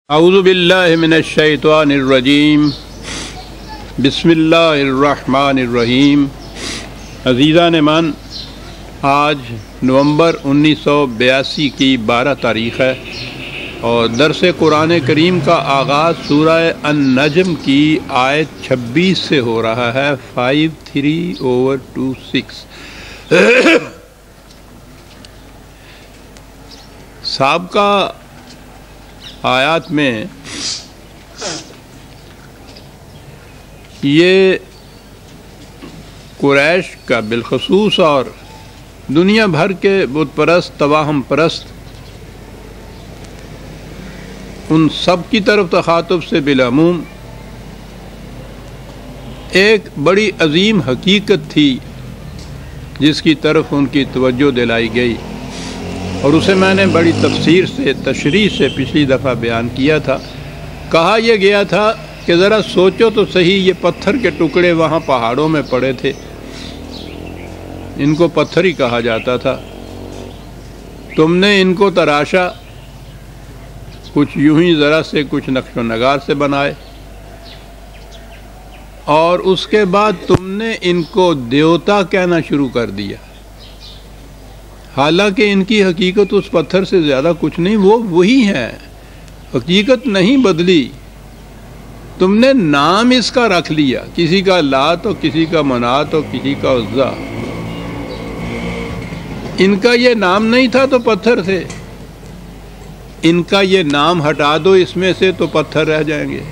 اعوذ باللہ من الشیطان الرجیم بسم اللہ الرحمن الرحیم۔ عزیزان من، آج نومبر 1982 کی 12 تاریخ ہے اور درس قرآن کریم کا آغاز سورہ النجم کی آیت 26 سے ہو رہا ہے۔ 53/26۔ سابقہ آیات میں یہ قریش کا بالخصوص اور دنیا بھر کے بت پرست توہم پرست ان سب کی طرف تخاطب سے بالعموم ایک بڑی عظیم حقیقت تھی جس کی طرف ان کی توجہ دلائی گئی، اور اسے میں نے بڑی تفسیر سے تشریح سے پچھلی دفعہ بیان کیا تھا۔ کہا یہ گیا تھا کہ ذرا سوچو تو صحیح، یہ پتھر کے ٹکڑے وہاں پہاڑوں میں پڑے تھے، ان کو پتھر ہی کہا جاتا تھا۔ تم نے ان کو تراشا، کچھ یوں ہی ذرا سے کچھ نقش و نگار سے بنائے، اور اس کے بعد تم نے ان کو دیوتا کہنا شروع کر دیا، حالانکہ ان کی حقیقت اس پتھر سے زیادہ کچھ نہیں، وہ وہی ہیں، حقیقت نہیں بدلی۔ تم نے نام اس کا رکھ لیا، کسی کا لات اور کسی کا منات اور کسی کا عزا۔ ان کا یہ نام نہیں تھا تو پتھر تھے، ان کا یہ نام ہٹا دو اس میں سے تو پتھر رہ جائیں گے۔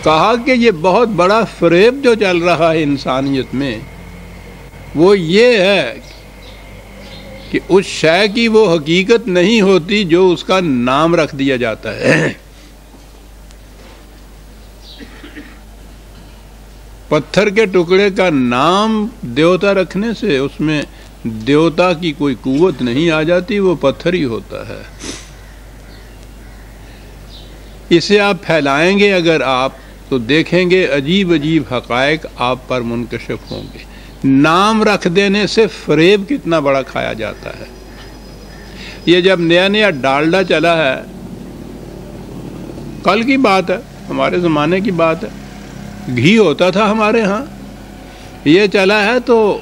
کہا کہ یہ بہت بڑا فریب جو چل رہا ہے انسانیت میں، وہ یہ ہے کہ اس شے کی وہ حقیقت نہیں ہوتی جو اس کا نام رکھ دیا جاتا ہے۔ پتھر کے ٹکڑے کا نام دیوتا رکھنے سے اس میں دیوتا کی کوئی قوت نہیں آ جاتی، وہ پتھر ہی ہوتا ہے۔ اسے آپ پھیلائیں گے اگر آپ تو دیکھیں گے عجیب عجیب حقائق آپ پر منکشف ہوں گے۔ نام رکھ دینے سے فریب کتنا بڑا کھایا جاتا ہے۔ یہ جب نیا نیا ڈالڈا چلا ہے، کل کی بات ہے، ہمارے زمانے کی بات ہے، گھی ہوتا تھا ہمارے ہاں، یہ چلا ہے تو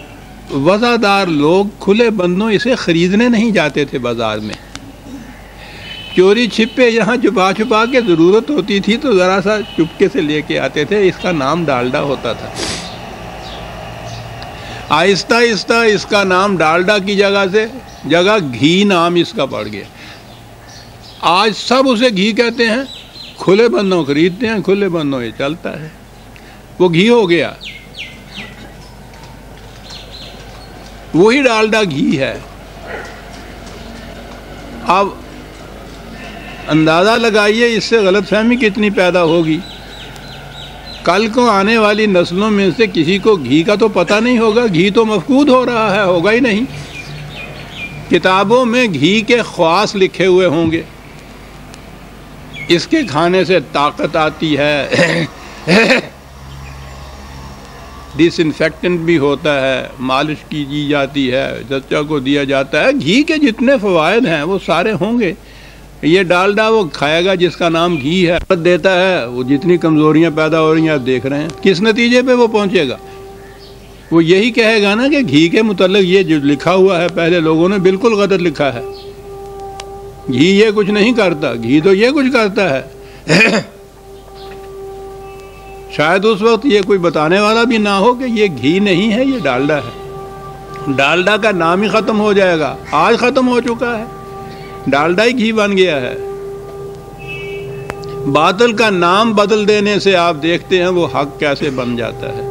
وزادار لوگ کھلے بندوں اسے خریدنے نہیں جاتے تھے بازار میں، چوری چھپے یہاں چھپا چھپا کے ضرورت ہوتی تھی تو ذرا سا چپکے سے لے کے آتے تھے، اس کا نام ڈالڈا ہوتا تھا۔ آہستہ آہستہ اس کا نام ڈالڈا کی جگہ گھی نام اس کا پڑ گیا۔ آج سب اسے گھی کہتے ہیں، کھلے بندوں خریدتے ہیں، کھلے بندوں یہ چلتا ہے، وہ گھی ہو گیا، وہی ڈالڈا گھی ہے۔ اب اندازہ لگائیے اس سے غلط فہمی کتنی پیدا ہوگی۔ کل کو آنے والی نسلوں میں سے کسی کو گھی کا تو پتہ نہیں ہوگا، گھی تو مفقود ہو رہا ہے، ہوگا ہی نہیں۔ کتابوں میں گھی کے خواص لکھے ہوئے ہوں گے، اس کے کھانے سے طاقت آتی ہے، ڈس انفیکٹنٹ بھی ہوتا ہے، مالش کی جاتی ہے، بچہ کو دیا جاتا ہے۔ گھی کے جتنے فوائد ہیں وہ سارے ہوں گے۔ یہ ڈالڈا وہ کھائے گا جس کا نام گھی ہے، دیتا ہے، وہ جتنی کمزوریاں پیدا ہو رہی ہیں آپ دیکھ رہے ہیں، کس نتیجے پہ وہ پہنچے گا؟ وہ یہی کہے گا نا کہ گھی کے متعلق یہ جو لکھا ہوا ہے پہلے لوگوں نے بالکل غلط لکھا ہے، گھی یہ کچھ نہیں کرتا، گھی تو یہ کچھ کرتا ہے۔ شاید اس وقت یہ کوئی بتانے والا بھی نہ ہو کہ یہ گھی نہیں ہے، یہ ڈالڈا ہے۔ ڈالڈا کا نام ہی ختم ہو جائے گا، آج ختم ہو چکا ہے، ڈالڈا ہی گھی بن گیا ہے۔ باطل کا نام بدل دینے سے آپ دیکھتے ہیں وہ حق کیسے بن جاتا ہے،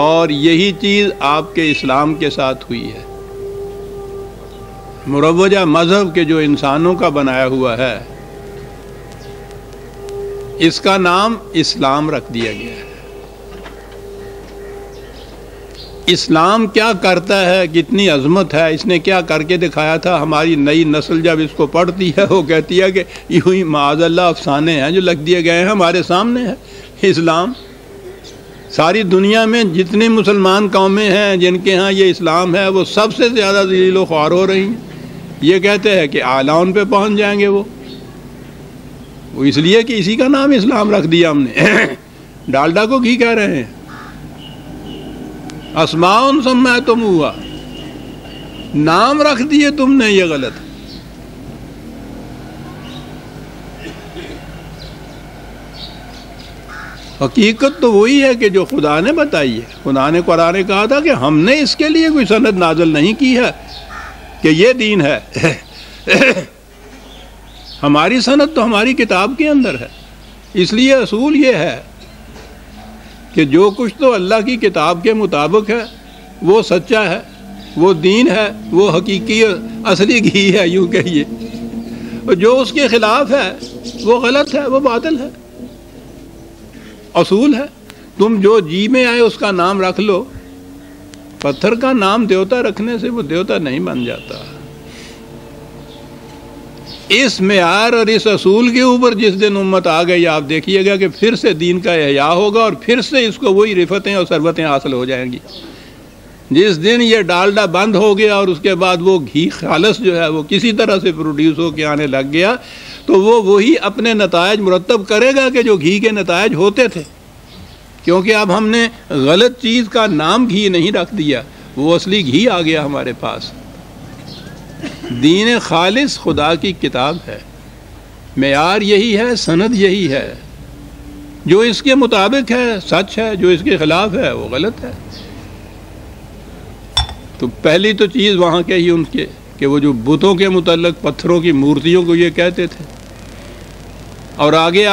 اور یہی چیز آپ کے اسلام کے ساتھ ہوئی ہے۔ مروجہ مذہب کے جو انسانوں کا بنایا ہوا ہے، اس کا نام اسلام رکھ دیا گیا ہے۔ اسلام کیا کرتا ہے، کتنی عظمت ہے، اس نے کیا کر کے دکھایا تھا۔ ہماری نئی نسل جب اس کو پڑھتی ہے وہ کہتی ہے کہ یوں ہی معاذ اللہ افسانے ہیں جو لکھ دیے گئے ہیں، ہمارے سامنے ہے اسلام۔ ساری دنیا میں جتنی مسلمان قومیں ہیں جن کے ہاں یہ اسلام ہے، وہ سب سے زیادہ ذلیل و خوار ہو رہی ہیں۔ یہ کہتے ہیں کہ اعلیٰ پہ پہنچ جائیں گے وہ اس لیے کہ اسی کا نام اسلام رکھ دیا ہم نے ڈالڈا کو گھی کہہ رہے ہیں اسماء سمیتموہا نام رکھ دیے تم نے یہ غلط حقیقت تو وہی ہے کہ جو خدا نے بتائی ہے خدا نے قرآن کہا تھا کہ ہم نے اس کے لیے کوئی سند نازل نہیں کی ہے کہ یہ دین ہے ہماری سند تو ہماری کتاب کے اندر ہے اس لیے اصول یہ ہے کہ جو کچھ تو اللہ کی کتاب کے مطابق ہے وہ سچا ہے وہ دین ہے وہ حقیقی اصلی گھی ہے یوں کہیے اور جو اس کے خلاف ہے وہ غلط ہے وہ باطل ہے اصول ہے تم جو جی میں آئے اس کا نام رکھ لو پتھر کا نام دیوتا رکھنے سے وہ دیوتا نہیں بن جاتا اس معیار اور اس اصول کے اوپر جس دن امت آ گئی آپ دیکھیے گا کہ پھر سے دین کا احیاء ہوگا اور پھر سے اس کو وہی رفتیں اور ثروتیں حاصل ہو جائیں گی جس دن یہ ڈالڈا بند ہو گیا اور اس کے بعد وہ گھی خالص جو ہے وہ کسی طرح سے پروڈیوس ہو کے آنے لگ گیا تو وہ وہی اپنے نتائج مرتب کرے گا کہ جو گھی کے نتائج ہوتے تھے کیونکہ اب ہم نے غلط چیز کا نام گھی نہیں رکھ دیا وہ اصلی گھی آ گیا ہمارے پاس دین خالص خدا کی کتاب ہے معیار یہی ہے سند یہی ہے جو اس کے مطابق ہے سچ ہے جو اس کے خلاف ہے وہ غلط ہے تو پہلی تو چیز وہاں کے ہی ان کے کہ وہ جو بتوں کے متعلق پتھروں کی مورتیوں کو یہ کہتے تھے اور آگے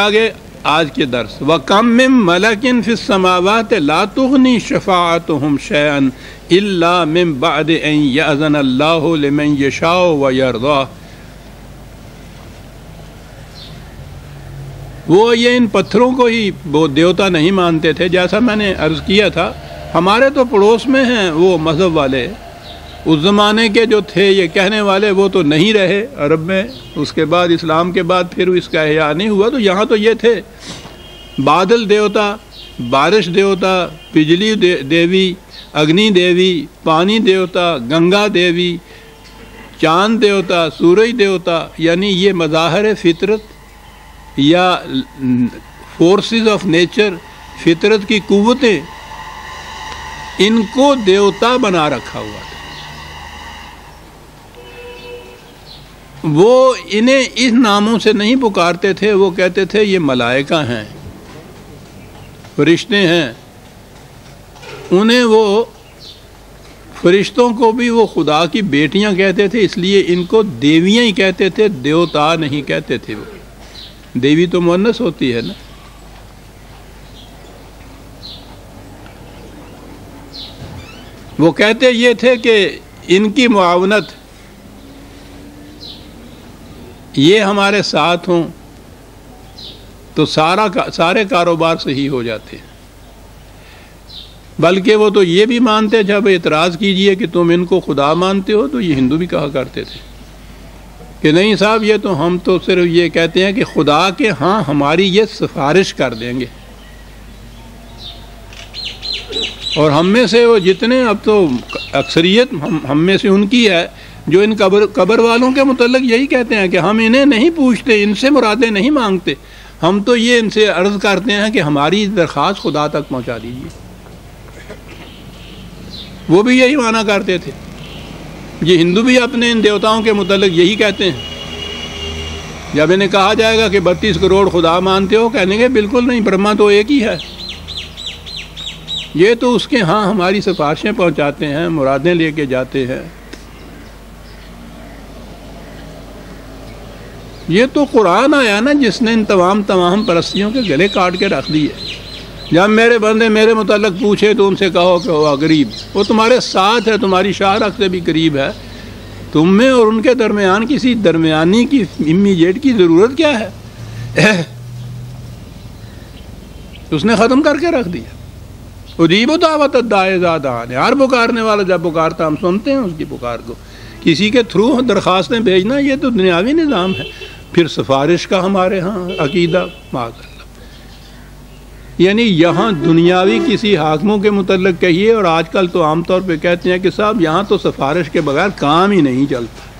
آج کے درس وَكَمْ مِن مَلَكٍ فِي السَّمَاوَاتِ لَا تُغْنِي شَفَاعَتُهُمْ شَيْئًا إِلَّا مِن بَعْدِ أَن يَأْذَنَ اللَّهُ لِمَن يَشَاءُ وَيَرْضَىٰ وہ یہ ان پتھروں کو ہی وہ دیوتا نہیں مانتے تھے جیسا میں نے عرض کیا تھا ہمارے تو پڑوس میں ہیں وہ مذہب والے اس زمانے کے جو تھے یہ کہنے والے وہ تو نہیں رہے عرب میں اس کے بعد اسلام کے بعد پھر اس کا احیاء نہیں ہوا تو یہاں تو یہ تھے بادل دیوتا بارش دیوتا بجلی دیوی اگنی دیوی پانی دیوتا گنگا دیوی چاند دیوتا سورج دیوتا یعنی یہ مظاہر فطرت یا فورسز آف نیچر فطرت کی قوتیں ان کو دیوتا بنا رکھا ہوا تھا وہ انہیں اس ناموں سے نہیں پکارتے تھے وہ کہتے تھے یہ ملائکہ ہیں فرشتے ہیں انہیں وہ فرشتوں کو بھی وہ خدا کی بیٹیاں کہتے تھے اس لیے ان کو دیویاں ہی کہتے تھے دیوتا نہیں کہتے تھے وہ دیوی تو مؤنث ہوتی ہے نا وہ کہتے یہ تھے کہ ان کی معاونت یہ ہمارے ساتھ ہوں تو سارے کاروبار صحیح ہو جاتے ہیں بلکہ وہ تو یہ بھی مانتے جب اعتراض کیجئے کہ تم ان کو خدا مانتے ہو تو یہ ہندو بھی کہا کرتے تھے کہ نہیں صاحب یہ تو ہم تو صرف یہ کہتے ہیں کہ خدا کے ہاں ہماری یہ سفارش کر دیں گے اور ہم میں سے وہ جتنے اب تو اکثریت ہم میں سے ان کی ہے جو ان قبر والوں کے متعلق یہی کہتے ہیں کہ ہم انہیں نہیں پوچھتے ان سے مرادیں نہیں مانگتے ہم تو یہ ان سے عرض کرتے ہیں کہ ہماری درخواست خدا تک پہنچا دیجیے وہ بھی یہی مانا کرتے تھے یہ ہندو بھی اپنے ان دیوتاؤں کے متعلق یہی کہتے ہیں جب انہیں کہا جائے گا کہ 32 کروڑ خدا مانتے ہو کہنے گے بالکل نہیں برہما تو ایک ہی ہے یہ تو اس کے ہاں ہماری سفارشیں پہنچاتے ہیں مرادیں لے کے جاتے ہیں یہ تو قرآن آیا نا جس نے ان تمام پرستیوں کے گلے کاٹ کے رکھ دیے جب میرے بندے میرے متعلق پوچھے تو ان سے کہو کہ وہ قریب وہ تمہارے ساتھ ہے تمہاری شاہراہ سے بھی قریب ہے تم میں اور ان کے درمیان کسی درمیانی کی امیجیٹ کی ضرورت کیا ہے اس نے ختم کر کے رکھ دیا اجیب دعوت الداعی اذا دعان ہر پکارنے والا جب پکارتا ہم سنتے ہیں اس کی پکار کو کسی کے تھرو درخواستیں بھیجنا یہ تو دنیاوی نظام ہے پھر سفارش کا ہمارے ہاں عقیدہ معاذ اللہ یعنی یہاں دنیاوی کسی حاکموں کے متعلق کہیے اور آج کل تو عام طور پہ کہتے ہیں کہ صاحب یہاں تو سفارش کے بغیر کام ہی نہیں چلتا